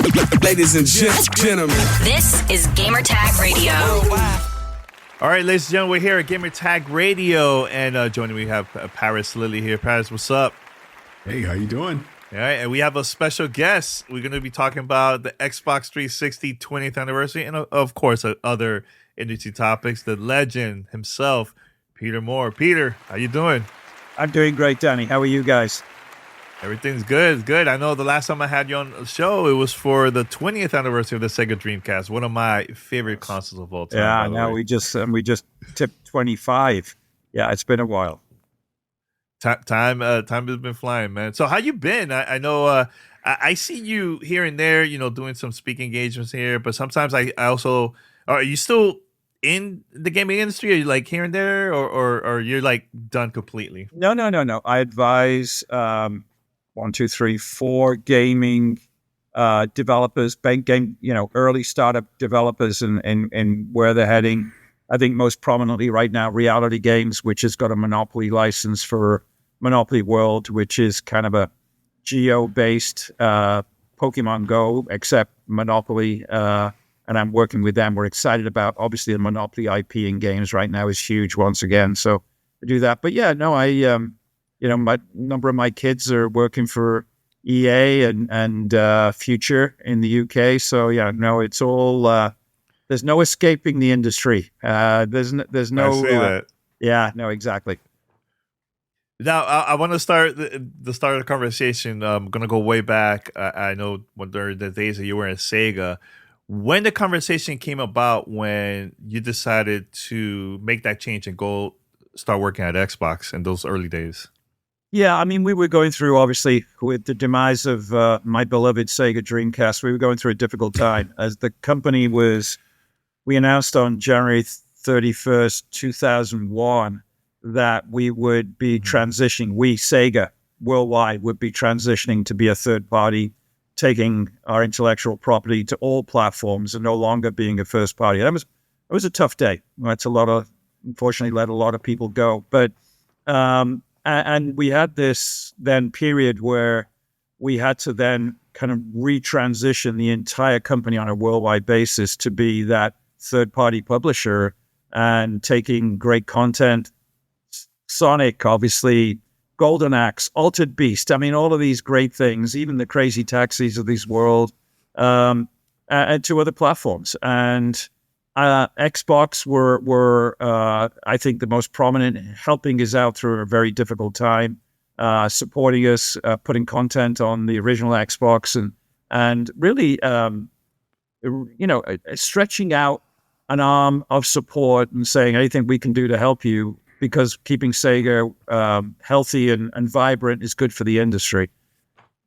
Ladies and gentlemen, this is Gamertag Radio. All right, ladies and gentlemen, we're here at Gamertag Radio, and joining me we have Paris Lilly here. Paris, what's up? Hey, how you doing? All right, and we have a special guest. We're going to be talking about the Xbox 360 20th anniversary, and of course, other industry topics. The legend himself, Peter Moore. Peter, how you doing? I'm doing great, Danny. How are you guys? Everything's good. Good. I know the last time I had you on the show, it was for the 20th anniversary of the Sega Dreamcast, one of my favorite consoles of all time. Yeah, no, we just tipped 25. Yeah, it's been a while. Time has been flying, man. So how you been? I know I see you here and there, doing some speaking engagements here, but sometimes I also are you still in the gaming industry? Are you like here and there, or you're like done completely? No. I advise 4 gaming developers, early startup developers, and where they're heading. I think most prominently right now, Reality Games, which has got a Monopoly license for Monopoly World, which is kind of a geo-based Pokemon Go, except Monopoly. And I'm working with them. We're excited about, obviously, the Monopoly IP in games right now is huge once again. So I do that. But yeah, no, my number of my kids are working for EA and Future in the UK. So yeah, no, it's all, there's no escaping the industry. There's no, I see that. Yeah, no, exactly. Now, I want to start the start of the conversation. I'm going to go way back. I know during the days that you were in Sega, when the conversation came about when you decided to make that change and go start working at Xbox in those early days. Yeah, I mean, we were going through, obviously, with the demise of my beloved Sega Dreamcast, we were going through a difficult time. As the company we announced on January 31st, 2001, that we would be transitioning, Sega worldwide would be transitioning to be a third party, taking our intellectual property to all platforms and no longer being a first party. It was a tough day. That's unfortunately let a lot of people go. But, and we had this then period where we had to then kind of retransition the entire company on a worldwide basis to be that third party publisher and taking great content, Sonic, obviously, Golden Axe, Altered Beast. I mean, all of these great things, even the Crazy Taxis of this world, and to other platforms. And Xbox were I think, the most prominent, helping us out through a very difficult time, supporting us, putting content on the original Xbox, and really, stretching out an arm of support and saying anything we can do to help you, because keeping Sega healthy and vibrant is good for the industry.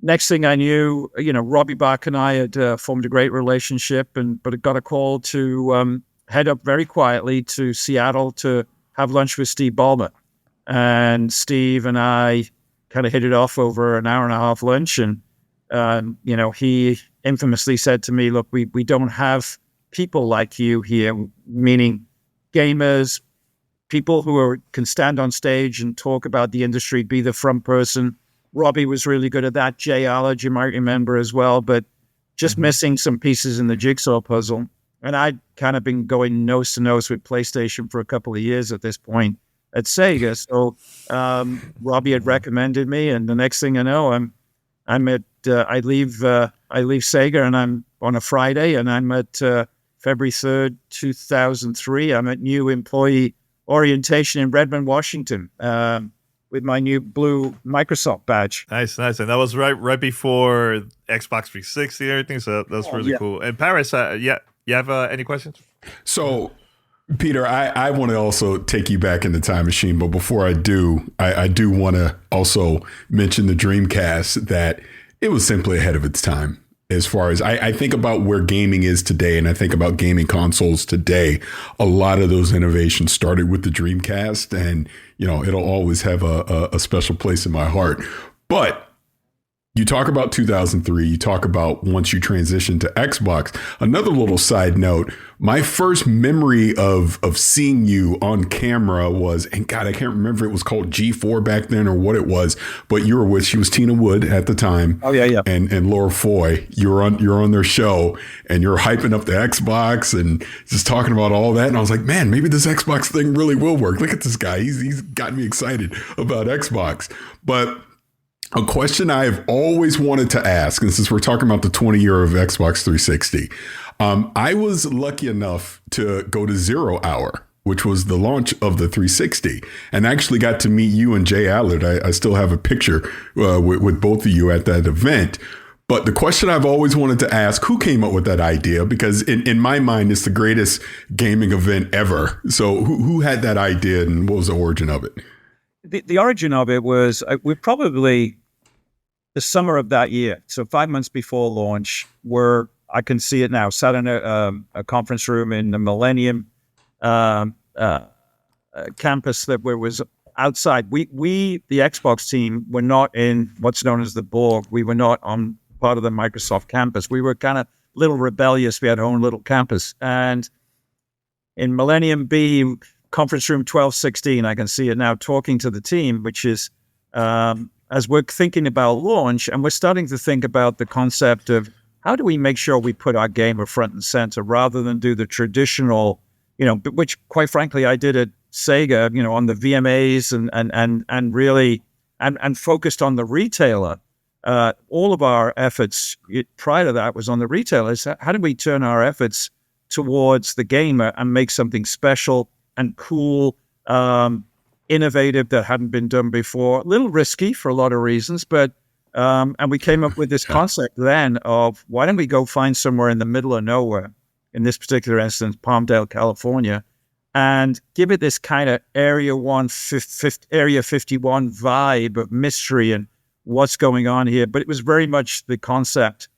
Next thing I knew, Robbie Bach and I had formed a great relationship, but I got a call to head up very quietly to Seattle to have lunch with Steve Ballmer. And Steve and I kind of hit it off over an hour and a half lunch. And, he infamously said to me, look, we don't have people like you here, meaning gamers, people who can stand on stage and talk about the industry, be the front person. Robbie was really good at that. Jay Allard, you might remember as well, but just missing some pieces in the jigsaw puzzle. And I'd kind of been going nose to nose with PlayStation for a couple of years at this point at Sega. So Robbie had recommended me, and the next thing I know, I leave Sega, and I'm on a Friday, and I'm at February 3rd, 2003. I'm at New Employee Orientation in Redmond, Washington, with my new blue Microsoft badge. Nice. And that was right before Xbox 360 and everything, so that's really cool. And Paris, you have any questions? So, Peter, I want to also take you back in the time machine, but before I do, I do want to also mention the Dreamcast, that it was simply ahead of its time. As far as I think about where gaming is today, and I think about gaming consoles today, a lot of those innovations started with the Dreamcast, and it'll always have a special place in my heart. But You talk about 2003, you talk about once you transition to Xbox. Another little side note, my first memory of seeing you on camera was, and God, I can't remember if it was called G4 back then or what it was, but you were with, she was Tina Wood at the time. Oh, yeah. And Laura Foy, you're on their show and you're hyping up the Xbox and just talking about all that. And I was like, man, maybe this Xbox thing really will work. Look at this guy. He's got me excited about Xbox. But a question I've always wanted to ask, and since we're talking about the 20 year of Xbox 360, I was lucky enough to go to 0 Hour, which was the launch of the 360, and actually got to meet you and Jay Allard. I still have a picture with both of you at that event. But the question I've always wanted to ask, who came up with that idea? Because in my mind, it's the greatest gaming event ever. So who had that idea and what was the origin of it? The origin of it was we're probably the summer of that year. So 5 months before launch, I can see it now, sat in a conference room in the Millennium campus that was outside. We, the Xbox team, were not in what's known as the Borg. We were not on part of the Microsoft campus. We were kind of little rebellious. We had our own little campus. And in Millennium B, conference room 1216, I can see it now, talking to the team, which is as we're thinking about launch, and we're starting to think about the concept of how do we make sure we put our gamer front and center rather than do the traditional, which quite frankly I did at Sega, on the VMAs and really focused on the retailer. All of our efforts prior to that was on the retailers. How do we turn our efforts towards the gamer and make something special and cool, innovative that hadn't been done before? A little risky for a lot of reasons, but and we came up with this concept then of why don't we go find somewhere in the middle of nowhere, in this particular instance, Palmdale, California, and give it this kind of Area 51 vibe of mystery and what's going on here. But it was very much the concept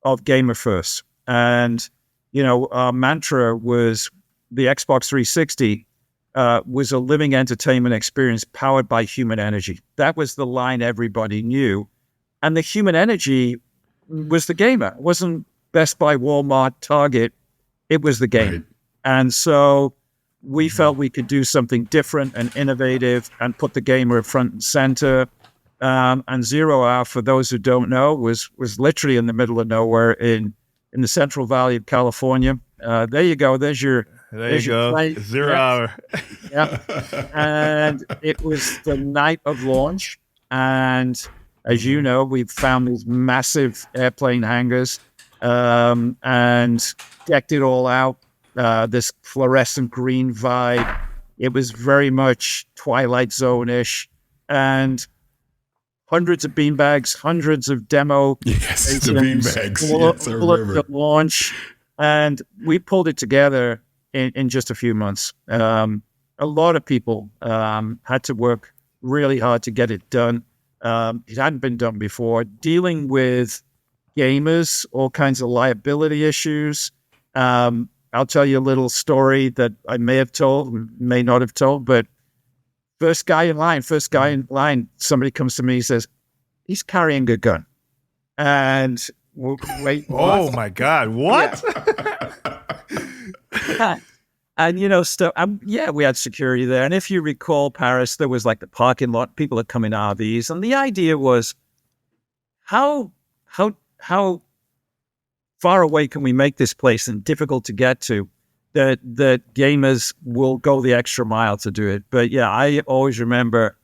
of gamer first. And, our mantra was the Xbox 360 was a living entertainment experience powered by human energy. That was the line everybody knew. And the human energy was the gamer. It wasn't Best Buy, Walmart, Target. It was the game. Right. And so we felt we could do something different and innovative and put the gamer front and center. And 0 Hour, for those who don't know, was literally in the middle of nowhere in the Central Valley of California. There you go. There you go. Play. 0 Hour. Yeah. And it was the night of launch. And as you know, we found these massive airplane hangars and decked it all out. This fluorescent green vibe. It was very much Twilight Zone-ish. And hundreds of beanbags, hundreds of demo. Yes, the beanbags. Yes, I remember. The launch. And we pulled it together in just a few months. A lot of people had to work really hard to get it done. It hadn't been done before. Dealing with gamers, all kinds of liability issues. I'll tell you a little story that I may have told, may not have told, but first guy in line, somebody comes to me and says, he's carrying a gun. And wait. Oh my God, what? Yeah. And, stuff. We had security there. And if you recall, Paris, there was like the parking lot, people had come in RVs. And the idea was, how far away can we make this place and difficult to get to that gamers will go the extra mile to do it? But yeah, I always remember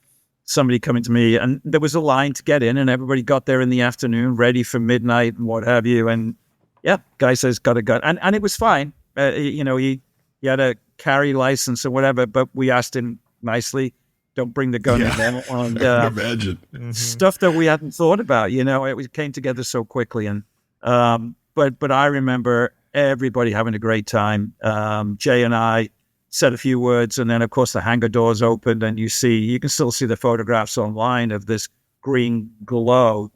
somebody coming to me and there was a line to get in and everybody got there in the afternoon, ready for midnight and what have you. And yeah, guy says, got a gun. And it was fine. He had a carry license or whatever, but we asked him nicely, don't bring the gun in there. And, imagine. Stuff that we hadn't thought about, it came together so quickly. And, but I remember everybody having a great time. Jay and I said a few words, and then of course the hangar doors opened and you can still see the photographs online of this green glow.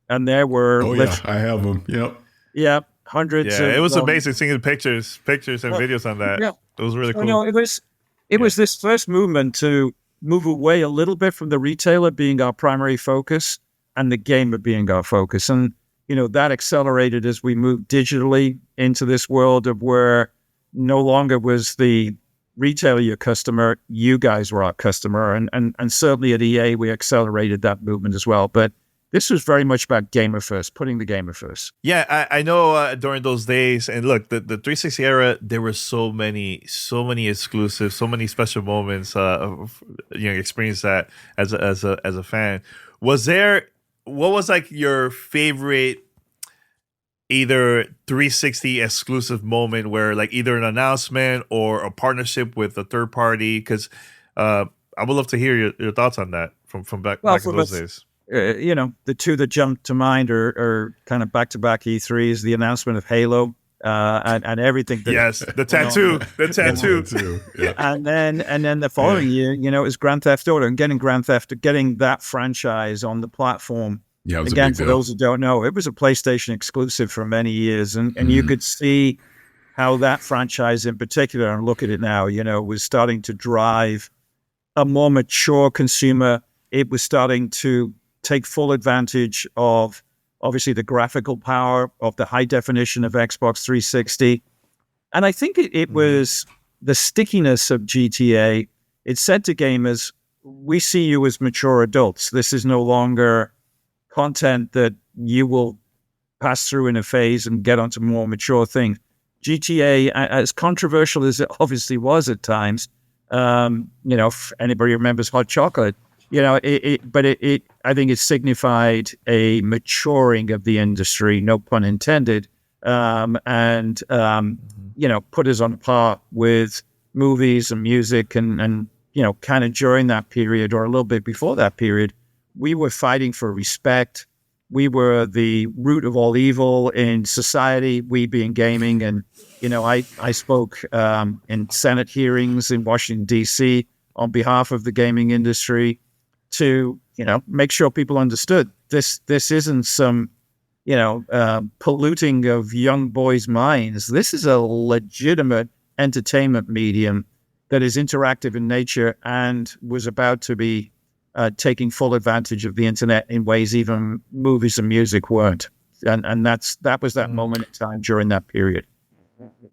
And there were, I have them. Yep. Yeah. Hundreds. Yeah, it was amazing seeing pictures and videos on that. Yeah. It was really cool. No, it was this first movement to move away a little bit from the retailer being our primary focus and the gamer being our focus. And, that accelerated as we moved digitally into this world of where no longer was the retailer your customer, you guys were our customer. And certainly at EA, we accelerated that movement as well. But this was very much about gamer first, putting the gamer first. Yeah, I know during those days, and look, the 360 era, there were so many exclusives, so many special moments. Experience that as a fan. What was like your favorite either 360 exclusive moment where like either an announcement or a partnership with a third party? Because I would love to hear your thoughts on that from back in those days. The two that jump to mind are kind of back-to-back E3s, the announcement of Halo and everything. Yes, the tattoo. Yeah. And then the following year, it was Grand Theft Auto, and getting that franchise on the platform. Yeah, it was again, a big for deal. those who don't know, it was a PlayStation exclusive for many years, and you could see how that franchise in particular, and look at it now, was starting to drive a more mature consumer. It was starting to take full advantage of obviously the graphical power of the high definition of Xbox 360. And I think it was the stickiness of GTA. It said to gamers, we see you as mature adults. This is no longer content that you will pass through in a phase and get onto more mature things. GTA, as controversial as it obviously was at times, if anybody remembers Hot Chocolate, I think it signified a maturing of the industry, no pun intended, and put us on par with movies and music and kind of during that period or a little bit before that period, we were fighting for respect. We were the root of all evil in society, we being gaming. And, I spoke in Senate hearings in Washington, D.C. on behalf of the gaming industry to, make sure people understood this isn't some, polluting of young boys' minds. This is a legitimate entertainment medium that is interactive in nature and was about to be taking full advantage of the internet in ways even movies and music weren't. And that was that moment in time during that period.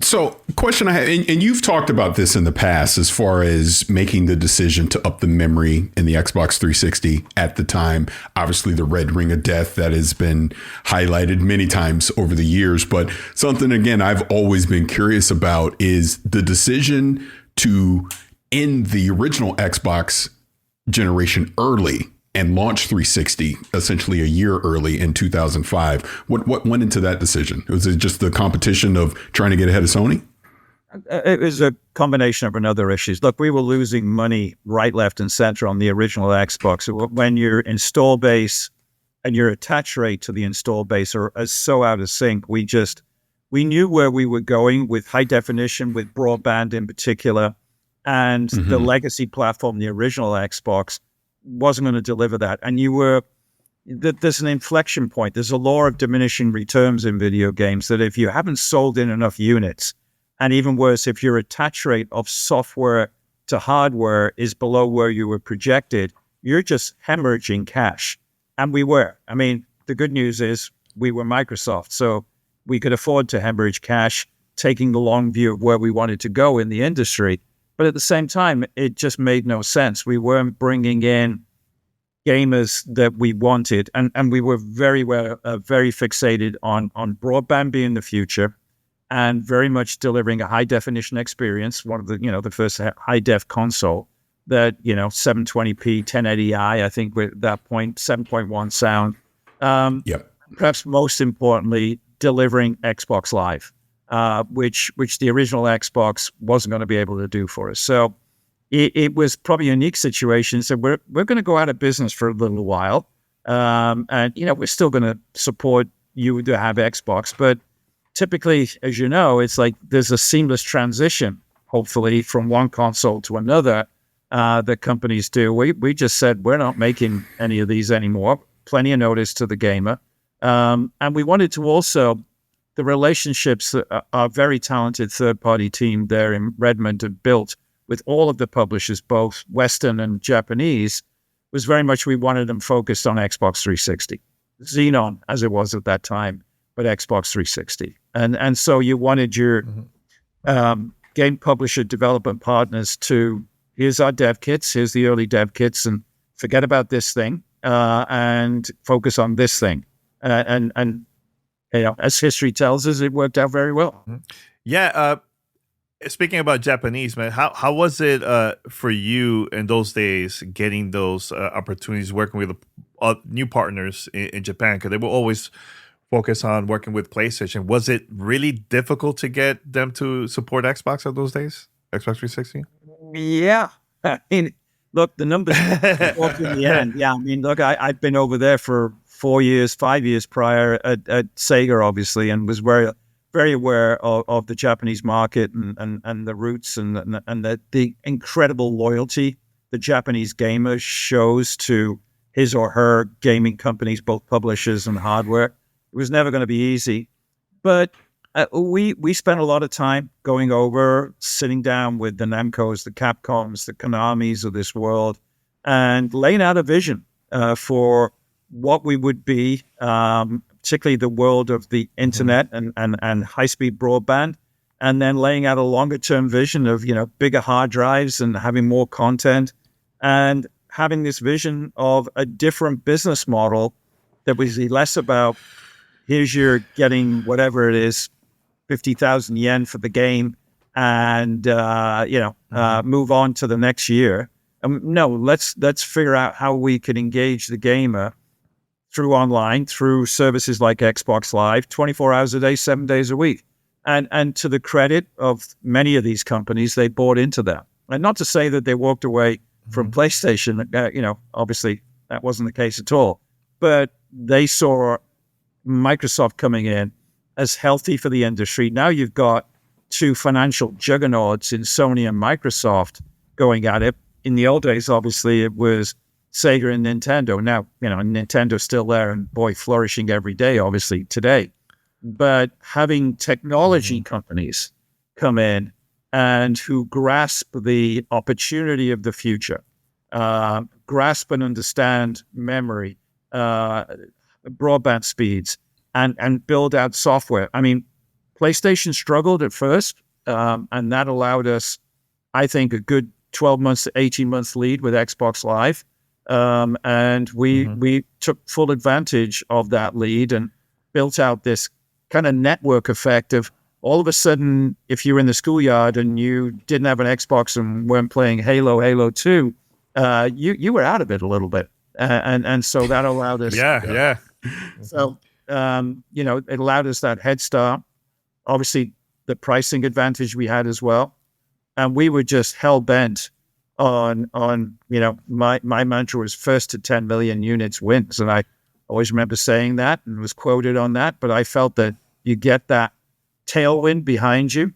So, question I have, and you've talked about this in the past as far as making the decision to up the memory in the Xbox 360 at the time. Obviously, the red ring of death that has been highlighted many times over the years. But something, again, I've always been curious about is the decision to end the original Xbox generation early and launch 360 essentially a year early in 2005. What went into that decision? Was it just the competition of trying to get ahead of Sony? It was a combination of other issues. Look, we were losing money right, left, and center on the original Xbox. When your install base and your attach rate to the install base are so out of sync, we knew where we were going with high definition, with broadband in particular, and the legacy platform, the original Xbox, wasn't going to deliver that. And there's an inflection point. There's a law of diminishing returns in video games that if you haven't sold in enough units, and even worse, if your attach rate of software to hardware is below where you were projected, you're just hemorrhaging cash. And we were. I mean, the good news is we were Microsoft, so we could afford to hemorrhage cash, taking the long view of where we wanted to go in the industry. But at the same time, it just made no sense. We weren't bringing in gamers that we wanted, and we were very fixated on broadband being the future, and very much delivering a high definition experience. One of the first high def console that 720p 1080i. I think at that point 7.1 sound. Perhaps most importantly, delivering Xbox Live. Which the original Xbox wasn't going to be able to do for us. So it was probably a unique situation. So we're going to go out of business for a little while. And we're still going to support you to have Xbox. But typically, as you know, it's like there's a seamless transition, hopefully, from one console to another that companies do. We just said we're not making any of these anymore. Plenty of notice to the gamer. And we wanted to also... The relationships that our very talented third-party team there in Redmond have built with all of the publishers, both Western and Japanese, was very much we wanted them focused on Xbox 360. Xenon, as it was at that time, but Xbox 360. And so you wanted your game publisher development partners to, here's our dev kits, here's the early dev kits, and forget about this thing and focus on this thing. And as history tells us, it worked out very well. Yeah. Speaking about Japanese, man, how was it for you in those days getting those opportunities working with new partners in Japan? Because they will always focus on working with PlayStation. Was it really difficult to get them to support Xbox in those days? Xbox 360? Yeah. I mean, look, the numbers walked in the end. Yeah, I mean, look, I'd been over there for 5 years prior at Sega, obviously, and was very aware of the Japanese market and the roots and the incredible loyalty the Japanese gamer shows to his or her gaming companies, both publishers and hardware. It was never going to be easy, but we spent a lot of time going over, sitting down with the Namcos, the Capcoms, the Konamis of this world, and laying out a vision for what we would be, particularly the world of the internet and high-speed broadband, and then laying out a longer-term vision of, bigger hard drives and having more content, and having this vision of a different business model that was less about, here's your getting whatever it is, 50,000 yen for the game, and move on to the next year. No, let's figure out how we can engage the gamer through online, through services like Xbox Live, 24 hours a day, 7 days a week. And to the credit of many of these companies, they bought into that. And not to say that they walked away from PlayStation, obviously that wasn't the case at all. But they saw Microsoft coming in as healthy for the industry. Now you've got two financial juggernauts in Sony and Microsoft going at it. In the old days, obviously, it was Sega and Nintendo. Now, Nintendo's still there and flourishing every day, obviously, today. But having technology companies come in and who grasp the opportunity of the future, grasp and understand memory, broadband speeds, and build out software. I mean, PlayStation struggled at first, and that allowed us, I think, a good 12 months to 18 months lead with Xbox Live. And we took full advantage of that lead and built out this kind of network effect of all of a sudden, if you're in the schoolyard and you didn't have an Xbox and weren't playing Halo 2, you were out of it a little bit. And so that allowed us. Yeah. So, it allowed us that head start. Obviously, the pricing advantage we had as well. And we were just hell-bent on my mantra was first to 10 million units wins. And I always remember saying that and was quoted on that. But I felt that you get that tailwind behind you,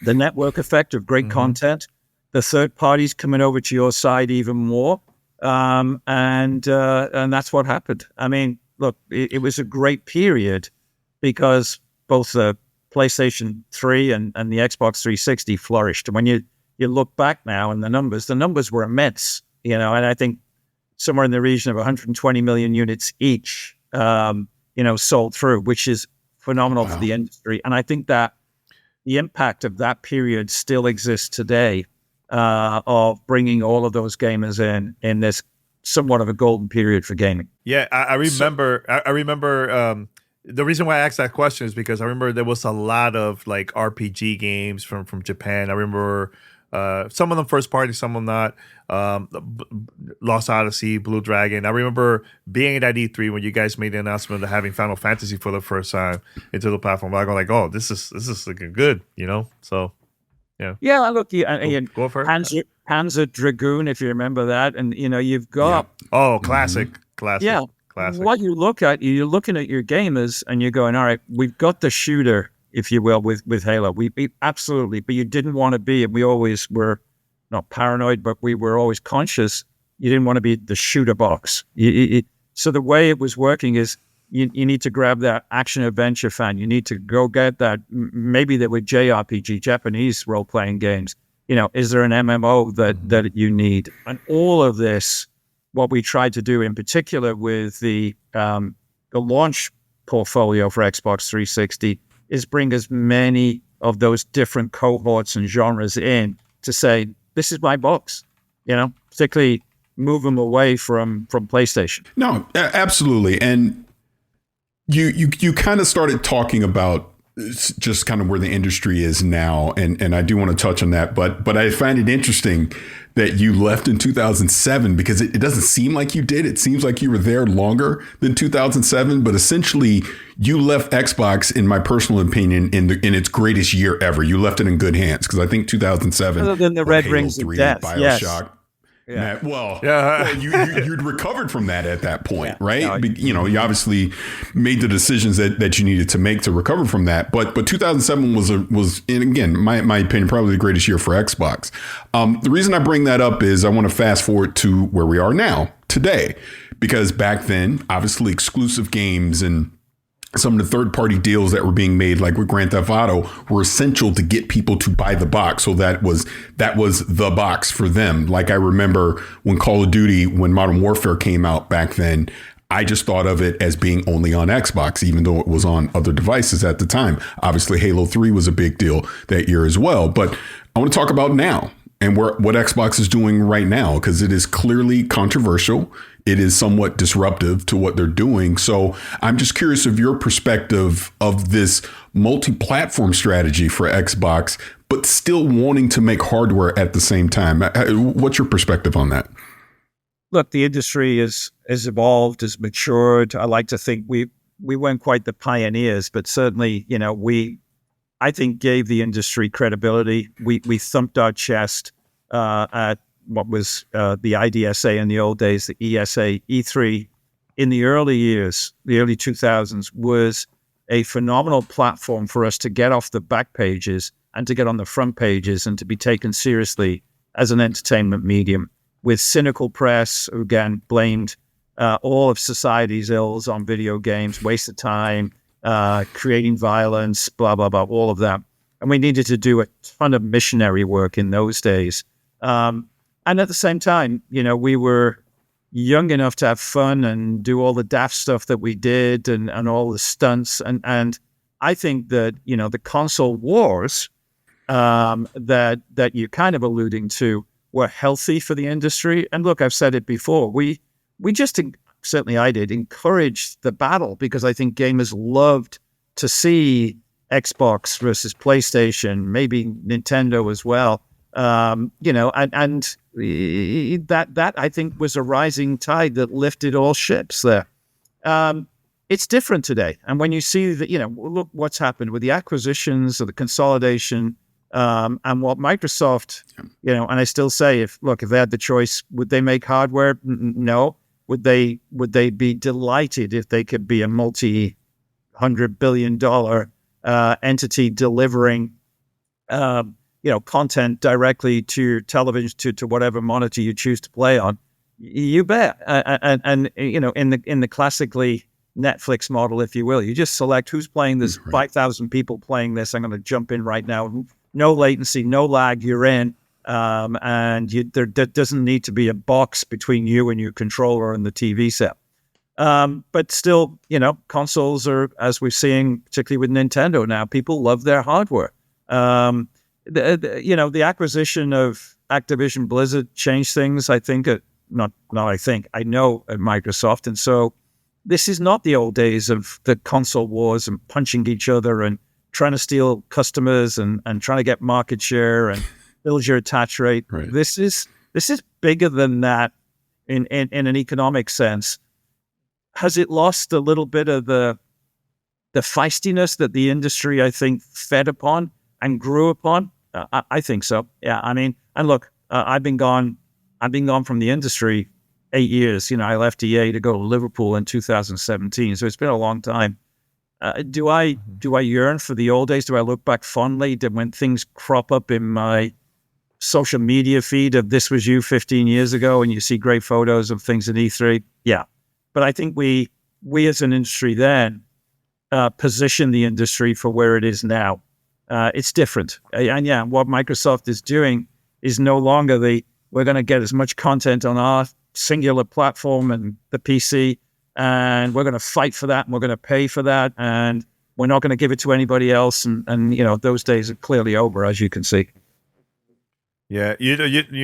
the network effect of great content, the third parties coming over to your side even more. And that's what happened. I mean, look, it was a great period because both the PlayStation 3 and the Xbox 360 flourished. And when you look back now and the numbers were immense, and I think somewhere in the region of 120 million units each, sold through, which is phenomenal for the industry. And I think that the impact of that period still exists today, of bringing all of those gamers in this somewhat of a golden period for gaming. Yeah, I remember. I remember. The reason why I asked that question is because I remember there was a lot of like RPG games from Japan. I remember some of them first party, some of them not. Lost Odyssey, Blue Dragon. I remember being at E3 when you guys made the announcement of having Final Fantasy for the first time into the platform. I go like, oh, this is looking good, So yeah. Yeah, look, go for it. Panzer Dragoon, if you remember that, and you've got classic. Yeah. Classic. What you look at, you're looking at your gamers and you're going, all right, we've got the shooter, if you will, with Halo. We absolutely, but you didn't want to be, and we always were not paranoid, but we were always conscious. You didn't want to be the shooter box. So the way it was working is you need to grab that action adventure fan. You need to go get that. Maybe there were JRPG, Japanese role-playing games. Is there an MMO that you need? And all of this what we tried to do in particular with the launch portfolio for Xbox 360 is bring as many of those different cohorts and genres in to say, this is my box, particularly move them away from PlayStation. No, absolutely. And you kind of started talking about just kind of where the industry is now. And I do want to touch on that. But I find it interesting that you left in 2007 because it doesn't seem like you did. It seems like you were there longer than 2007. But essentially, you left Xbox, in my personal opinion, in its greatest year ever. You left it in good hands because I think 2007. Other than the Red Rings of Death, BioShock. Yes. Yeah. Well, you'd recovered from that at that point, right? No, you obviously made the decisions that you needed to make to recover from that. But 2007 was, and again, my opinion, probably the greatest year for Xbox. The reason I bring that up is I want to fast forward to where we are now, today, because back then, obviously, exclusive games and some of the third-party deals that were being made, like with Grand Theft Auto, were essential to get people to buy the box. So that was the box for them. Like I remember when Call of Duty, when Modern Warfare came out back then, I just thought of it as being only on Xbox, even though it was on other devices at the time. Obviously, Halo 3 was a big deal that year as well. But I want to talk about now and what Xbox is doing right now, because it is clearly controversial. It is somewhat disruptive to what they're doing. So I'm just curious of your perspective of this multi-platform strategy for Xbox, but still wanting to make hardware at the same time. What's your perspective on that? Look, the industry has evolved, has matured. I like to think we weren't quite the pioneers, but certainly, I think gave the industry credibility. We thumped our chest at what was the IDSA in the old days, the ESA, E3 in the early years, the early 2000s, was a phenomenal platform for us to get off the back pages and to get on the front pages and to be taken seriously as an entertainment medium, with cynical press who, again, blamed all of society's ills on video games, waste of time, creating violence, blah, blah, blah, all of that. And we needed to do a ton of missionary work in those days. And at the same time, we were young enough to have fun and do all the daft stuff that we did and all the stunts. And I think that, the console wars that you're kind of alluding to were healthy for the industry. And look, I've said it before. We just, certainly I did, encourage the battle because I think gamers loved to see Xbox versus PlayStation, maybe Nintendo as well. And that I think was a rising tide that lifted all ships there. It's different today. And when you see that, look what's happened with the acquisitions or the consolidation, and what Microsoft, and I still say, if they had the choice, would they make hardware? No. Would they be delighted if they could be a multi-$100 billion entity delivering content directly to your television, to whatever monitor you choose to play on? You bet. And in the classically Netflix model, if you will, you just select who's playing this. Right. 5,000 people playing this. I'm going to jump in right now. No latency, no lag. You're in, and there doesn't need to be a box between you and your controller and the TV set. But still, consoles are, as we're seeing, particularly with Nintendo now, people love their hardware. The acquisition of Activision Blizzard changed things, I think, I know at Microsoft. And so this is not the old days of the console wars and punching each other and trying to steal customers and trying to get market share and build your attach rate. Right. This is bigger than that in an economic sense. Has it lost a little bit of the feistiness that the industry, I think, fed upon and grew upon? I think so. Yeah. I mean, and look, I've been gone from the industry 8 years. I left EA to go to Liverpool in 2017. So it's been a long time. Do I yearn for the old days? Do I look back fondly when things crop up in my social media feed of this was you 15 years ago and you see great photos of things at E3? Yeah. But I think we as an industry then position the industry for where it is now. It's different. And what Microsoft is doing is no longer we're going to get as much content on our singular platform and the PC, and we're going to fight for that, and we're going to pay for that, and we're not going to give it to anybody else. And those days are clearly over, as you can see. Yeah, you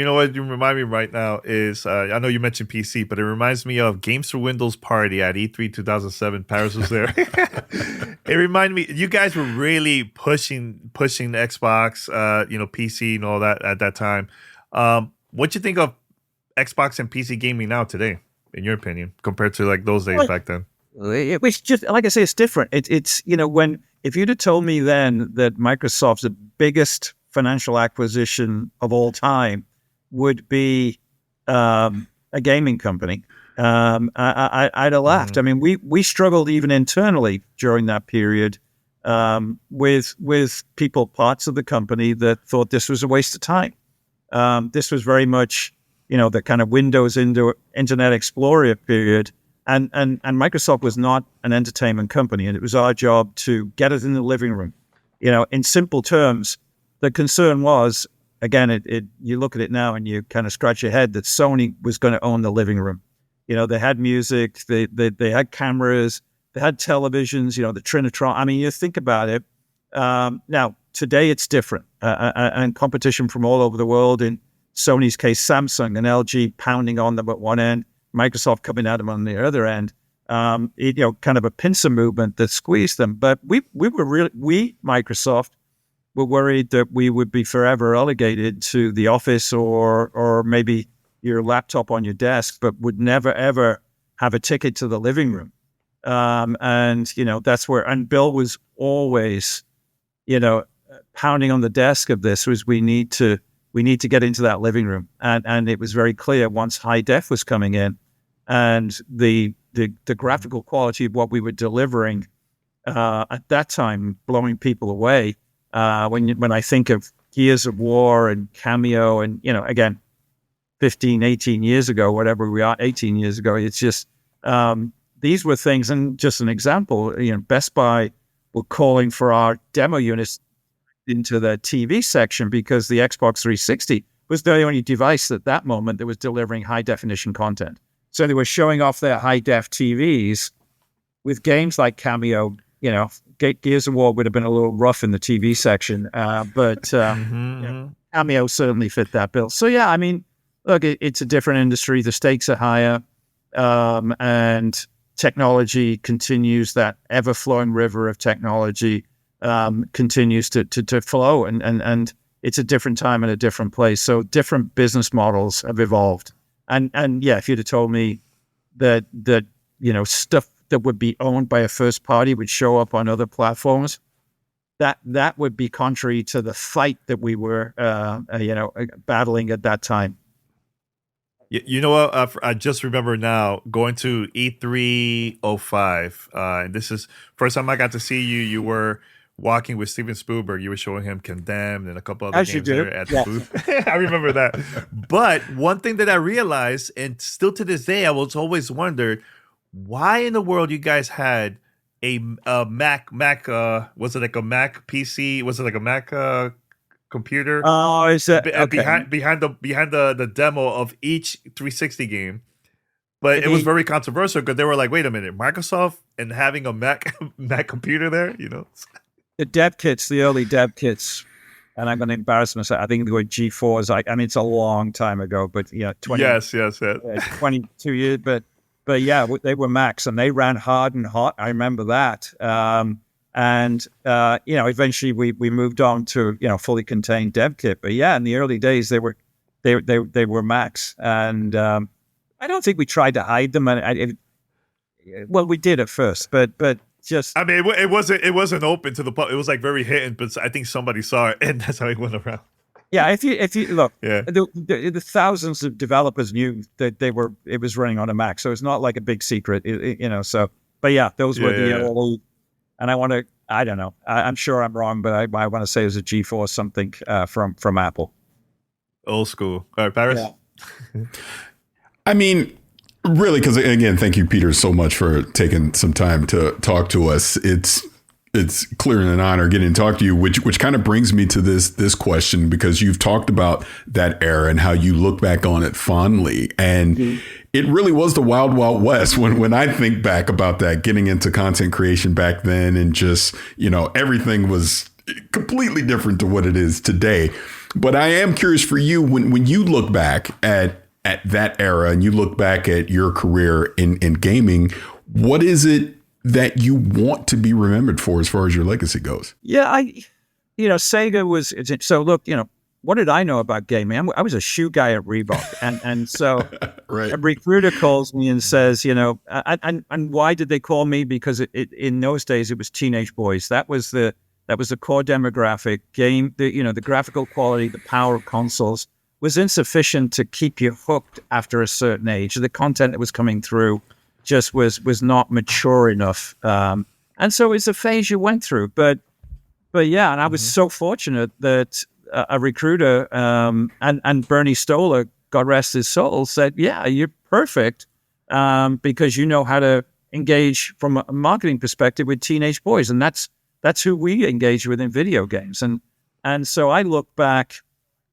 know what you remind me right now is I know you mentioned PC, but it reminds me of Games for Windows party at E3 2007. Paris was there. It reminded me you guys were really pushing the Xbox, PC and all that at that time. What do you think of Xbox and PC gaming now today, in your opinion, compared to like those days back then? It was just like I say, it's different. It's if you'd have told me then that Microsoft's the biggest financial acquisition of all time would be a gaming company, I'd have laughed. I mean, we struggled even internally during that period with people, parts of the company that thought this was a waste of time. This was very much, the kind of Windows into Internet Explorer period, and Microsoft was not an entertainment company, and it was our job to get it in the living room. In simple terms, the concern was, again, you look at it now and you kind of scratch your head that Sony was going to own the living room. They had music, they had cameras, they had televisions, the Trinitron. I mean, you think about it. Now, today it's different. And competition from all over the world. In Sony's case, Samsung and LG pounding on them at one end, Microsoft coming at them on the other end. Kind of a pincer movement that squeezed them. But Microsoft, were worried that we would be forever relegated to the office or maybe your laptop on your desk, but would never, ever have a ticket to the living room. That's where, and Bill was always, pounding on the desk of this was we need to get into that living room. And it was very clear once high def was coming in and the graphical quality of what we were delivering at that time, blowing people away. When I think of Gears of War and Cameo and, again, 15, 18 years ago, whatever we are, 18 years ago, it's just, these were things, and just an example, Best Buy were calling for our demo units into the TV section because the Xbox 360 was the only device at that moment that was delivering high definition content. So they were showing off their high def TVs with games like Cameo. Gears of War would have been a little rough in the TV section, but Cameo certainly fit that bill. So yeah, I mean, look, it's a different industry. The stakes are higher, and technology continues. That ever-flowing river of technology continues to flow, and it's a different time and a different place. So different business models have evolved. And yeah, if you'd have told me that stuff that would be owned by a first party would show up on other platforms, that would be contrary to the fight that we were, battling at that time. You know what? I just remember now going to E3 05. And this is first time I got to see you. You were walking with Steven Spielberg. You were showing him Condemned and a couple other games there at the booth. I remember that. But one thing that I realized, and still to this day, I was always wondered, why in the world you guys had a Mac? Was it like a Mac PC? Was it like a Mac computer? Oh, is that okay. behind the demo of each 360 game? But it was very controversial because they were like, "Wait a minute, Microsoft and having a Mac computer there?" The dev kits, the early dev kits, and I'm going to embarrass myself. I think they were G4s. I mean, it's a long time ago, but 22 years, But yeah, they were Macs and they ran hard and hot. I remember that. Eventually we moved on to, fully contained dev kit. But yeah, in the early days, they were Macs. And I don't think we tried to hide them. We did at first, but just. I mean, it wasn't open to the public. It was like very hidden, but I think somebody saw it and that's how it went around. Yeah, if you look, the thousands of developers knew that it was running on a Mac, so it's not like a big secret, So, but yeah, those were the early. And I don't know. I'm sure I'm wrong, but I want to say it was a G4 something from Apple. Old school. All right, Paris. Yeah. I mean, really, because again, thank you, Peter, so much for taking some time to talk to us. It's clear and an honor getting to talk to you, which kind of brings me to this question, because you've talked about that era and how you look back on it fondly. And it really was the wild, wild west when I think back about that, getting into content creation back then, and just, everything was completely different to what it is today. But I am curious for you, when you look back at that era and you look back at your career in gaming, what is it that you want to be remembered for as far as your legacy goes? Yeah, Sega was, so look, what did I know about gaming? I was a shoe guy at Reebok. And so right. A recruiter calls me and says, and why did they call me? Because in those days, it was teenage boys. That was the core demographic. The graphical quality, the power of consoles was insufficient to keep you hooked after a certain age. The content that was coming through just was not mature enough. And so it's a phase you went through. But yeah, and I was so fortunate that a recruiter and Bernie Stoller, God rest his soul, said, yeah, you're perfect because you know how to engage from a marketing perspective with teenage boys. And that's who we engage with in video games. And so I look back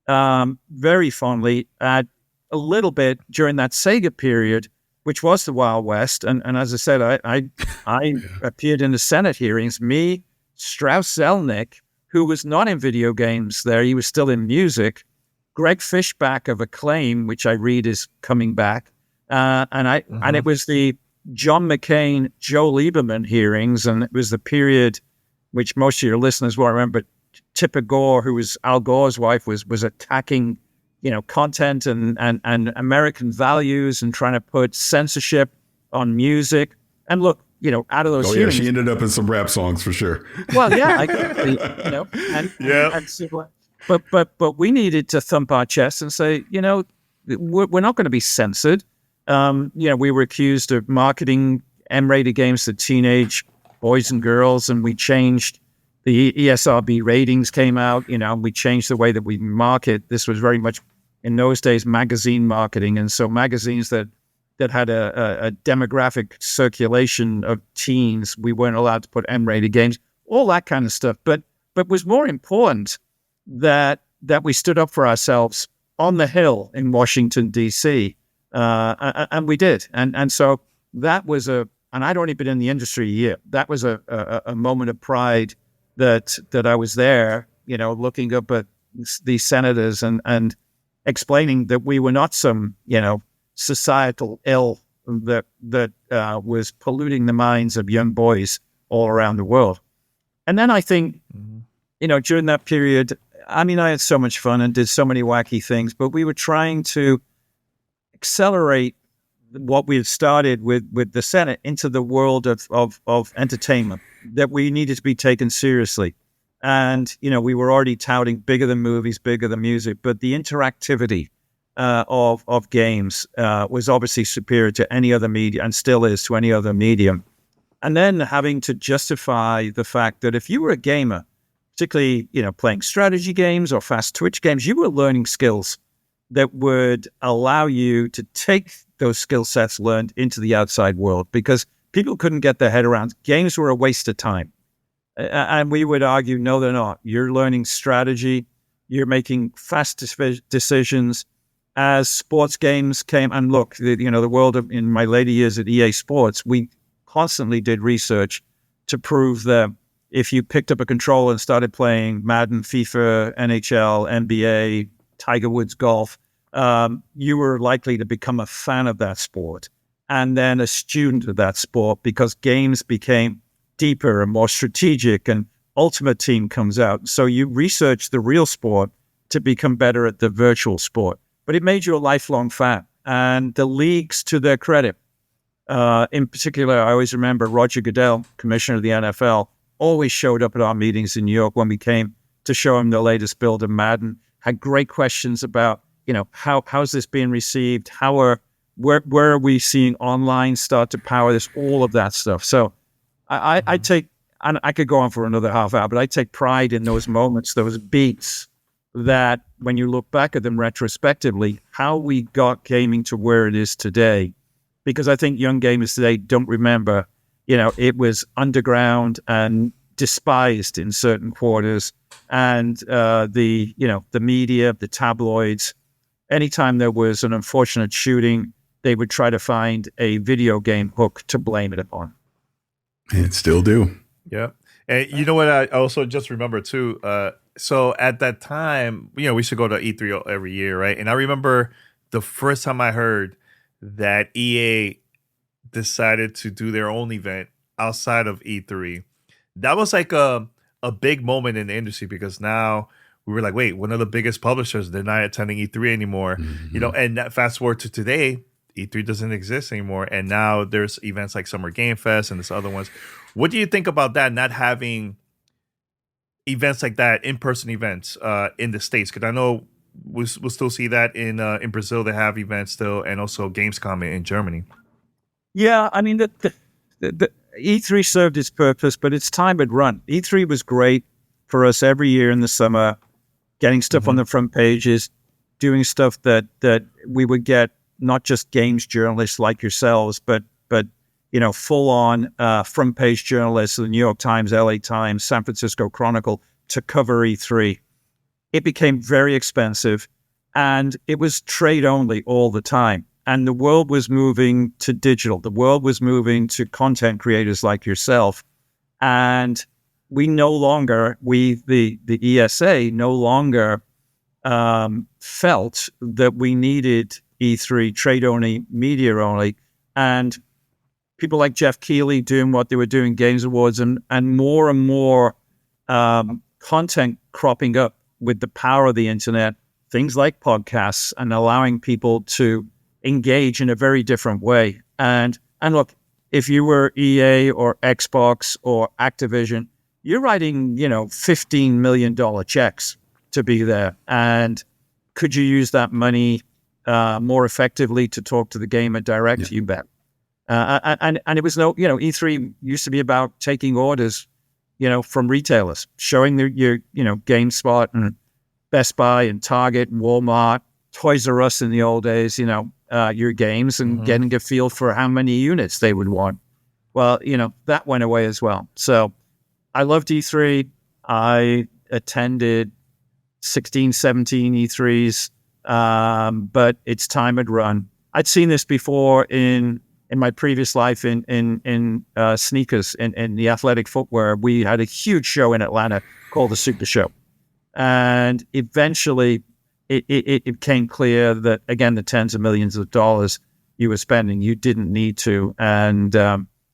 very fondly at a little bit during that Sega period, which was the Wild West. And as I said, I appeared in the Senate hearings. Me, Strauss Zelnick, who was not in video games there, he was still in music. Greg Fishback of Acclaim, which I read is coming back. And it was the John McCain, Joe Lieberman hearings. And it was the period which most of your listeners will remember. Tipper Gore, who was Al Gore's wife, was attacking, content and American values and trying to put censorship on music. And look, out of those hearings, she ended up in some rap songs for sure. Well, yeah, but we needed to thump our chests and say, we're not going to be censored. We were accused of marketing M-rated games to teenage boys and girls, and we changed the ESRB ratings came out. We changed the way that we market. This was very much in those days magazine marketing, and so magazines that had a demographic circulation of teens, we weren't allowed to put M-rated games, all that kind of stuff. But was more important that we stood up for ourselves on the Hill in Washington, D.C., and we did. And so that was and I'd only been in the industry a year. That was a moment of pride that I was there, looking up at these senators and explaining that we were not some, societal ill that was polluting the minds of young boys all around the world. And then I think, during that period, I had so much fun and did so many wacky things, but we were trying to accelerate what we had started with the Senate into the world of entertainment, that we needed to be taken seriously. And, we were already touting bigger than movies, bigger than music, but the interactivity of games was obviously superior to any other media, and still is to any other medium. And then having to justify the fact that if you were a gamer, particularly, playing strategy games or fast twitch games, you were learning skills that would allow you to take those skill sets learned into the outside world, because people couldn't get their head around games were a waste of time. And we would argue, no, they're not. You're learning strategy. You're making fast decisions. As sports games came, and look, the world in my later years at EA Sports, we constantly did research to prove that if you picked up a controller and started playing Madden, FIFA, NHL, NBA, Tiger Woods golf, you were likely to become a fan of that sport and then a student of that sport, because games became deeper and more strategic, and Ultimate Team comes out. So you research the real sport to become better at the virtual sport. But it made you a lifelong fan. And the leagues, to their credit, in particular, I always remember Roger Goodell, commissioner of the NFL, always showed up at our meetings in New York when we came to show him the latest build of Madden, had great questions about, how's this being received? Where are we seeing online start to power this? All of that stuff. So I take, and I could go on for another half hour, but I take pride in those moments, those beats, that when you look back at them retrospectively, how we got gaming to where it is today. Because I think young gamers today don't remember, it was underground and despised in certain quarters. And the media, the tabloids, anytime there was an unfortunate shooting, they would try to find a video game hook to blame it upon. And still do. Yeah. And you know what I also just remember too? So at that time, we used to go to E3 every year, right? And I remember the first time I heard that EA decided to do their own event outside of E3. That was like a big moment in the industry, because now we were like, wait, one of the biggest publishers, they're not attending E3 anymore. And that fast forward to today, E3 doesn't exist anymore. And now there's events like Summer Game Fest and this other ones. What do you think about that, not having events like that, in-person events in the States? Because I know we'll still see that in Brazil. They have events still, and also Gamescom in Germany. Yeah, I mean, the E3 served its purpose, but its time had run. E3 was great for us every year in the summer, getting stuff on the front pages, doing stuff that we would get not just games journalists like yourselves, but full on front page journalists, the New York Times, LA Times, San Francisco Chronicle, to cover E3. It became very expensive, and it was trade only all the time. And the world was moving to digital. The world was moving to content creators like yourself. And we no longer, the ESA, no longer felt that we needed E3 trade only, media only. And people like Jeff Keighley doing what they were doing, Games Awards, and more content cropping up with the power of the internet, things like podcasts, and allowing people to engage in a very different way. And look, if you were EA or Xbox or Activision, you're writing, $15 million checks to be there. And could you use that money more effectively to talk to the gamer direct? Yeah. You bet. And it was E3 used to be about taking orders, from retailers, showing your GameSpot and Best Buy and Target and Walmart, Toys R Us in the old days, your games, and getting a feel for how many units they would want. Well, that went away as well. So I loved E3. I attended 16, 17 E3s, but its time had run. I'd seen this before in my previous life in sneakers, in the athletic footwear. We had a huge show in Atlanta called the Super Show. And eventually it became clear that, again, the tens of millions of dollars you were spending, you didn't need to. And,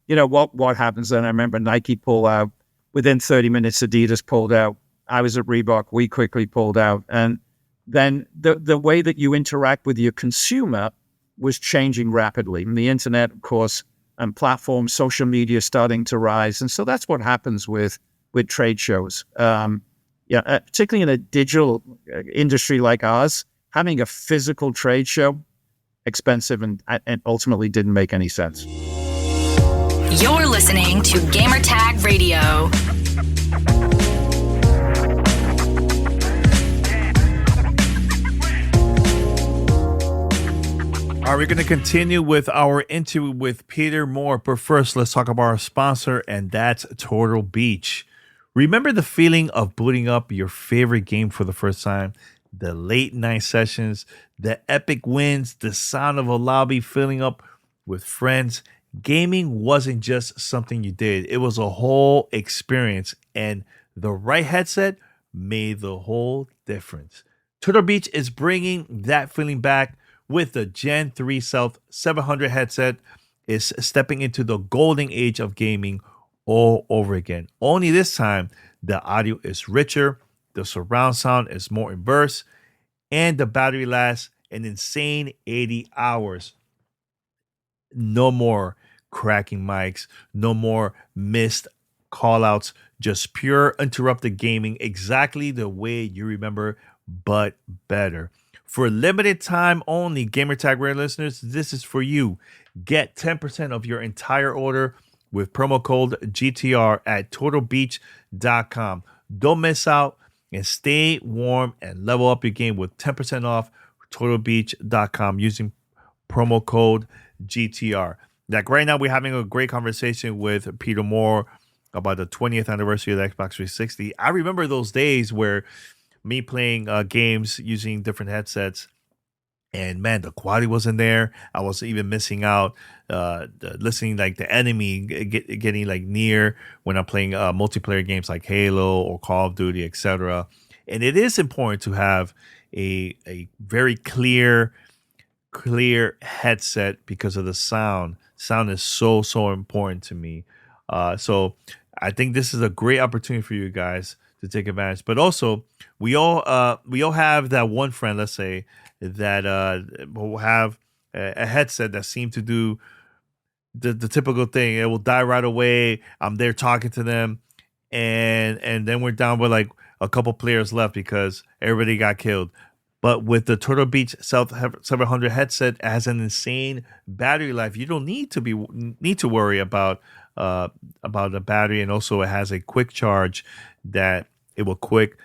what happens then? I remember Nike pulled out. Within 30 minutes, Adidas pulled out. I was at Reebok. We quickly pulled out. And then the way that you interact with your consumer was changing rapidly. And the internet, of course, and platforms, social media starting to rise. And so that's what happens with trade shows. Particularly in a digital industry like ours, having a physical trade show, expensive and ultimately didn't make any sense. You're listening to Gamertag Radio. All right, we're going to continue with our interview with Peter Moore, but first let's talk about our sponsor, and that's Turtle Beach. Remember the feeling of booting up your favorite game for the first time? The late night sessions, the epic wins, the sound of a lobby filling up with friends. Gaming wasn't just something you did. It was a whole experience, and the right headset made the whole difference. Turtle Beach is bringing that feeling back with the Gen 3 Stealth 700 headset. Is stepping into the golden age of gaming all over again. Only this time, the audio is richer, the surround sound is more immersed, and the battery lasts an insane 80 hours. No more cracking mics, no more missed callouts, just pure uninterrupted gaming, exactly the way you remember, but better. For limited time only, Gamertag Radio listeners, this is for you. Get 10% of your entire order with promo code GTR at turtlebeach.com. Don't miss out and stay warm and level up your game with 10% off turtlebeach.com using promo code GTR. Like right now, we're having a great conversation with Peter Moore about the 20th anniversary of the Xbox 360. I remember those days where me playing games using different headsets, And man, the quality wasn't there. I was even missing out, listening like the enemy getting like near when I'm playing multiplayer games like Halo or Call of Duty, etc. And it is important to have a very clear headset because of the sound. Sound is so important to me. So I think this is a great opportunity for you guys to take advantage. But also, we all have that one friend, let's say, that will have a headset that seems to do the typical thing. It will die right away. I'm there talking to them, and then we're down with like a couple players left because everybody got killed. But with the Turtle Beach South 700 headset, it has an insane battery life. You don't need to worry about the battery, and also it has a quick charge that it will quick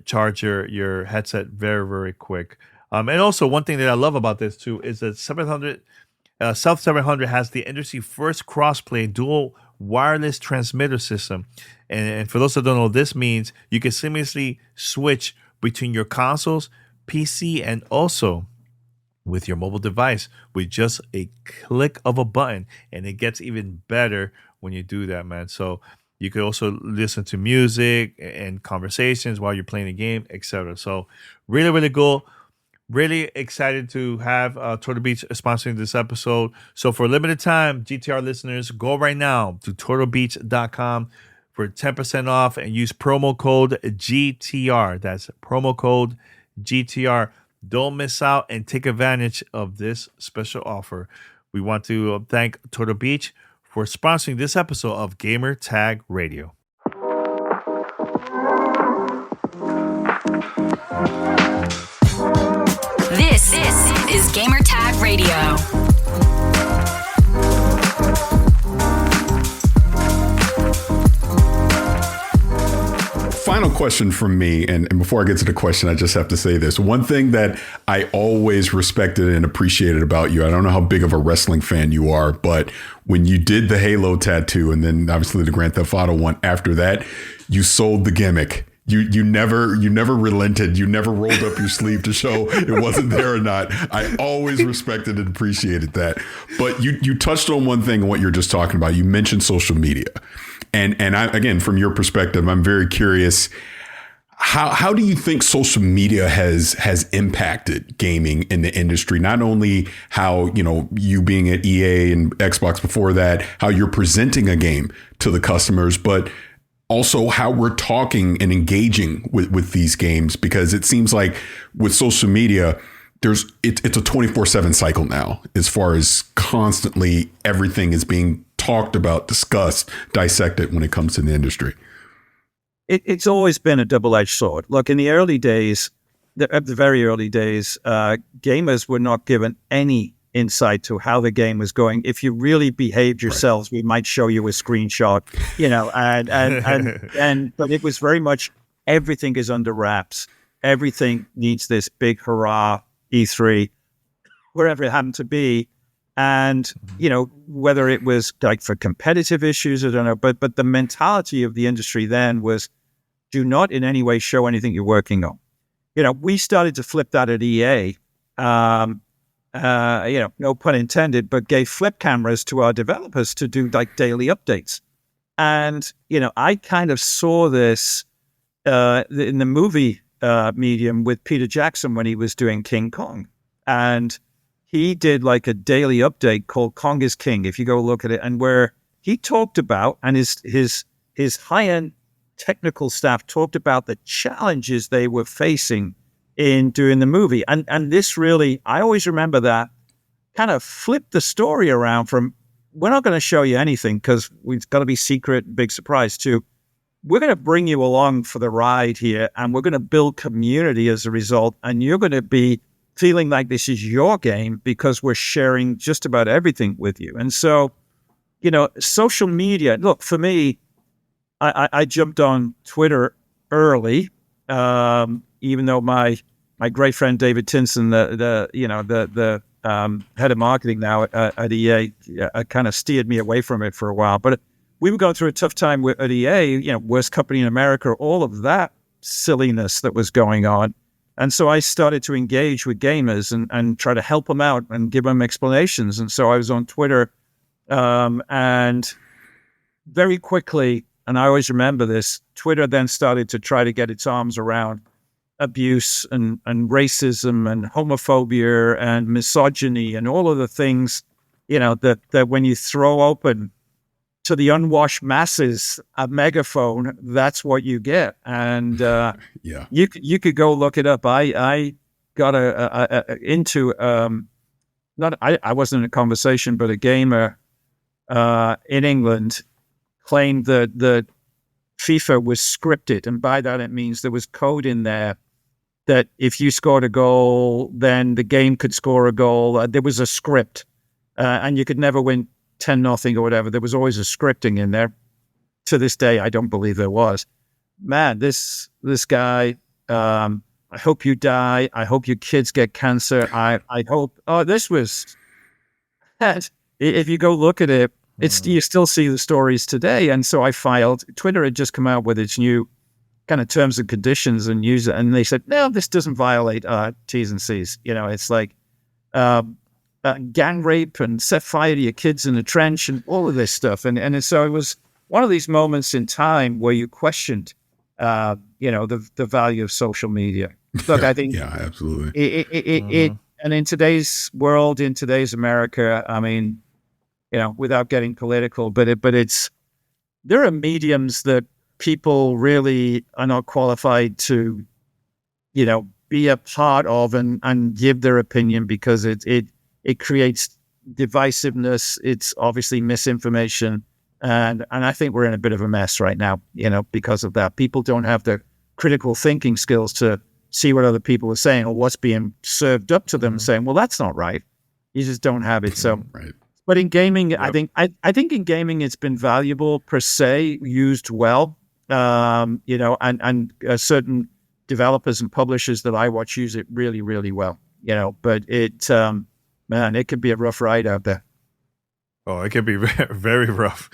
charge your headset very quick. And also one thing that I love about this too is that South 700 has the industry first crossplay dual wireless transmitter system. And for those that don't know, this means you can seamlessly switch between your consoles, PC, and also with your mobile device with just a click of a button. And it gets even better when you do that, man. So you could also listen to music and conversations while you're playing the game, etc. So really cool. Really excited to have Turtle Beach sponsoring this episode. So for a limited time, GTR listeners, go right now to turtlebeach.com for 10% off and use promo code GTR. That's promo code GTR. Don't miss out and take advantage of this special offer. We want to thank Turtle Beach for sponsoring this episode of Gamertag Radio. This is Gamertag Radio. Final question from me, and before I get to the question, I just have to say this. One thing that I always respected and appreciated about you, I don't know how big of a wrestling fan you are, but when you did the Halo tattoo and then obviously the Grand Theft Auto one after that, you sold the gimmick. You never relented. You never rolled up your sleeve to show it wasn't there or not. I always respected and appreciated that. But you touched on one thing in what you're just talking about. You mentioned social media. And I, again, from your perspective, I'm very curious. How do you think social media has impacted gaming in the industry? Not only how, you being at EA and Xbox before that, how you're presenting a game to the customers, but also how we're talking and engaging with these games, because it seems like with social media, it's a 24/7 cycle now, as far as constantly everything is being talked about, discussed, dissected when it comes to the industry. It's always been a double-edged sword. Look, in the early days, at the very early days, gamers were not given any insight to how the game was going. If you really behaved yourselves, right, we might show you a screenshot, but it was very much everything is under wraps. Everything needs this big hurrah E3, wherever it happened to be. And, whether it was like for competitive issues, I don't know, but the mentality of the industry then was do not in any way show anything you're working on. We started to flip that at EA, no pun intended, but gave flip cameras to our developers to do like daily updates. And, I kind of saw this in the movie medium with Peter Jackson when he was doing King Kong. And he did like a daily update called Kong is King, if you go look at it, and where he talked about, and his high-end technical staff talked about the challenges they were facing in doing the movie. And this really, I always remember that, kind of flipped the story around from, we're not going to show you anything because we've got to be secret, big surprise, to we're going to bring you along for the ride here, and we're going to build community as a result, and you're going to be feeling like this is your game because we're sharing just about everything with you. And so, social media, look, for me, I jumped on Twitter early, even though my great friend David Tinson, the head of marketing now at EA, kind of steered me away from it for a while. But we were going through a tough time at EA, worst company in America, all of that silliness that was going on. And so I started to engage with gamers and try to help them out and give them explanations. And so I was on Twitter, and very quickly, and I always remember this, Twitter then started to try to get its arms around abuse and racism and homophobia and misogyny and all of the things, that when you throw open to the unwashed masses a megaphone, that's what you get. And you could go look it up. I got into I wasn't in a conversation, but a gamer in England claimed that FIFA was scripted, and by that it means there was code in there that if you scored a goal, then the game could score a goal. There was a script, and you could never win 10-0 or whatever. There was always a scripting in there. To this day, I don't believe there was. Man, this guy, I hope you die. I hope your kids get cancer. I hope, this was, if you go look at it, you still see the stories today. And so I filed. Twitter had just come out with its new kind of terms and conditions and use it. And they said, no, this doesn't violate T's and C's. It's like gang rape and set fire to your kids in a trench and all of this stuff. And so it was one of these moments in time where you questioned, the value of social media. Look, I think absolutely. And in today's world, in today's America, I mean, without getting political, but there are mediums that people really are not qualified to, be a part of and give their opinion, because it creates divisiveness. It's obviously misinformation. And I think we're in a bit of a mess right now, because of that. People don't have the critical thinking skills to see what other people are saying or what's being served up to them, saying, well, that's not right. You just don't have it. So, right. But in gaming, I think in gaming it's been valuable per se, used well, and certain developers and publishers that I watch use it really, really well, but man, it could be a rough ride out there. Oh, it could be very rough.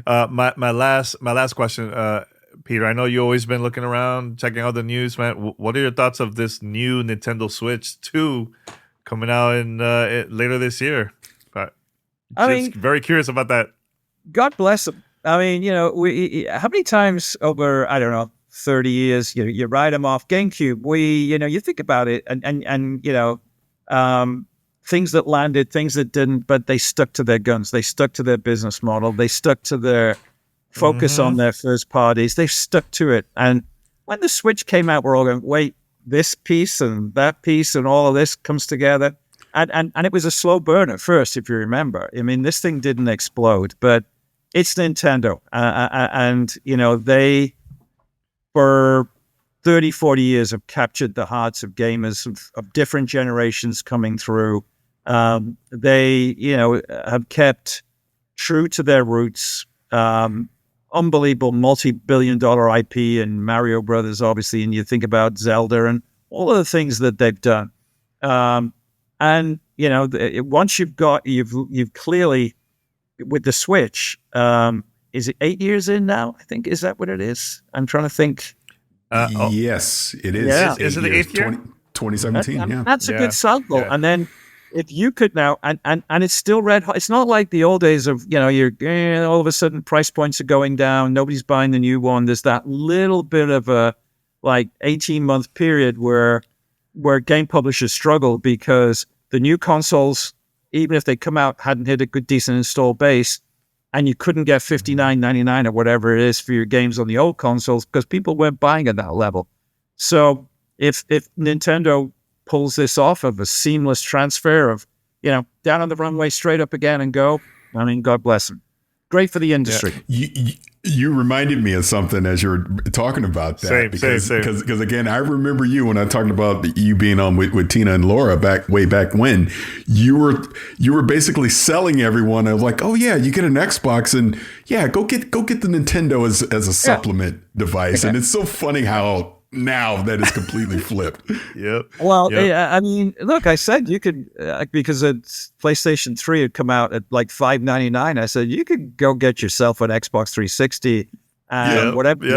My last question, Peter. I know you've always been looking around, checking out the news, man. What are your thoughts of this new Nintendo Switch 2 coming out in later this year? Very curious about that. God bless them. I mean, how many times over 30 years, you ride them off GameCube. You think about it, and things that landed, things that didn't, but they stuck to their guns. They stuck to their business model. They stuck to their focus on their first parties. They stuck to it. And when the Switch came out, we're all going, wait, this piece and that piece and all of this comes together. And it was a slow burn at first, if you remember. I mean, this thing didn't explode, but it's Nintendo. They, for 30, 40 years, have captured the hearts of gamers of different generations coming through. They, have kept true to their roots. Unbelievable multi-billion-dollar IP and Mario Brothers, obviously, and you think about Zelda and all of the things that they've done. Once you've clearly, with the Switch, is it 8 years in now? I think, is that what it is? I'm trying to think. Yes, it is. Yeah. Is it the 8th year? 2017, That's a good cycle. Yeah. And then if you could now, and it's still red hot. It's not like the old days of, you're all of a sudden price points are going down. Nobody's buying the new one. There's that little bit of a 18-month period where game publishers struggle because the new consoles, even if they come out, hadn't hit a good, decent install base, and you couldn't get $59.99 or whatever it is for your games on the old consoles because people weren't buying at that level. So if Nintendo pulls this off of a seamless transfer of, down on the runway, straight up again and go, I mean, God bless them. Great for the industry. Yeah. You reminded me of something as you were talking about that. Same. Because again, I remember you when I talked about you being on with Tina and Laura way back when you were basically selling everyone of like, oh yeah, you get an Xbox and yeah, go get the Nintendo as a supplement device. And it's so funny how now that is completely flipped. Yep. Well, I mean, look, I said you could, because PlayStation 3 had come out at like $5.99. I said, you could go get yourself an Xbox 360 and whatever. You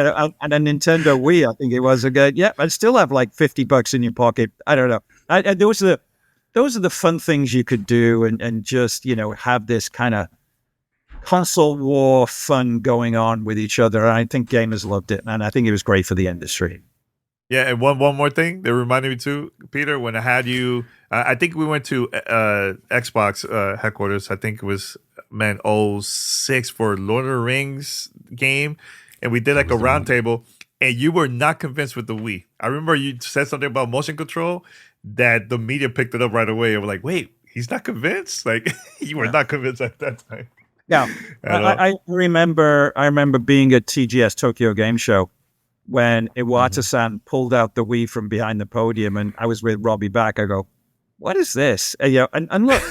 know, and a Nintendo Wii, I think it was. I'd still have like $50 in your pocket. I don't know. Those are the fun things you could do, and just, you know, have this kind of console war fun going on with each other. And I think gamers loved it, and I think it was great for the industry. Yeah, and one more thing that reminded me too, Peter, when I had you, I think we went to Xbox headquarters. I think it was 06 for Lord of the Rings game, and we did like a round table, and you were not convinced with the Wii. I remember you said something about motion control that the media picked it up right away. And we're like, wait, he's not convinced? Like, you were not convinced at that time. Yeah, I remember being at TGS Tokyo Game Show when Iwata-san pulled out the Wii from behind the podium, and I was with Robbie back. I go, "What is this?" And, you know, and look,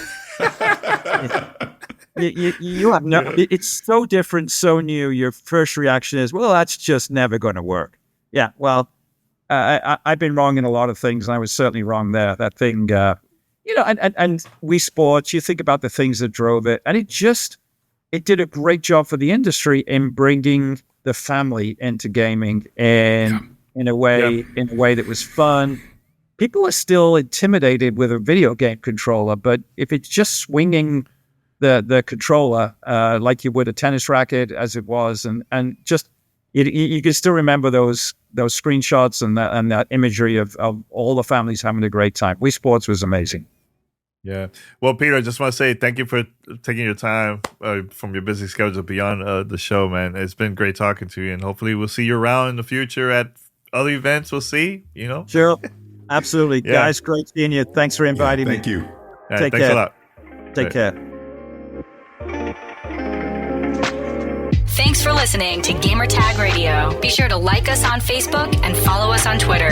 you have no. It's so different, so new. Your first reaction is, "Well, that's just never going to work." Yeah, well, I've been wrong in a lot of things, and I was certainly wrong there. That thing, you know, and Wii Sports. You think about the things that drove it, and it did a great job for the industry in bringing the family into gaming, and in a way that was fun. People are still intimidated with a video game controller, but if it's just swinging the controller like you would a tennis racket, as it was, and just you can still remember those screenshots and that imagery of all the families having a great time. Wii Sports was amazing. Yeah. Well, Peter, I just want to say thank you for taking your time from your busy schedule beyond the show, man. It's been great talking to you, and hopefully we'll see you around in the future at other events. We'll see, you know. Sure. Absolutely. Guys, great seeing you. Thanks for inviting me. Thank you. Right, Take thanks care. a lot. Take care. Thanks for listening to Gamertag Radio. Be sure to like us on Facebook and follow us on Twitter.